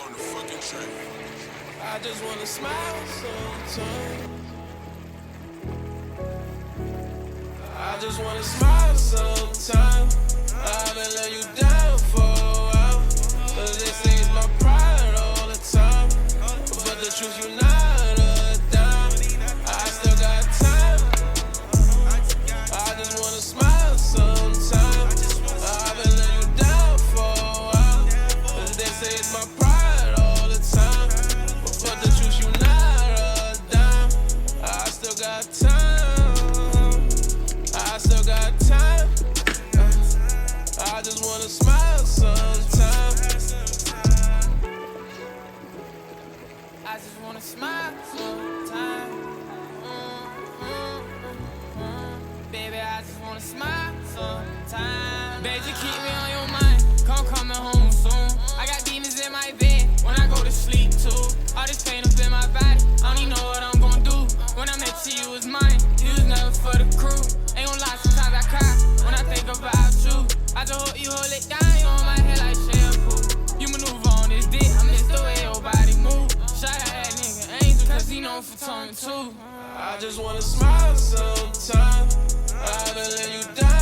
on the fucking track. I just wanna smile sometimes. I just wanna smile sometimes. I've been letting you down for a while. Cause they say it's my pride all the time. But the truth, you not a dime. I still got time. I just wanna smile sometimes. I've been letting you down for a while. Cause they say it's my pride all the time. But the truth, you not a dime. I still got time. I still got time. I just wanna smile sometimes. I just wanna smile sometimes. Baby, I just wanna smile sometimes. Baby, keep me on your mind. Come coming home soon. I got demons in my bed when I go to sleep too. All this pain up in my body, I don't even know what I'm gonna do. When I'm next to you, it's mine. You was never for the crew. Ain't gon' lie, sometimes I cry when I think about you. I just hope you hold it down, you on my head like shampoo. You maneuver on this dick, I miss the way your body move. Shout out that nigga Angel, cause he known for tongue too. I just wanna smile sometimes. I've been letting you down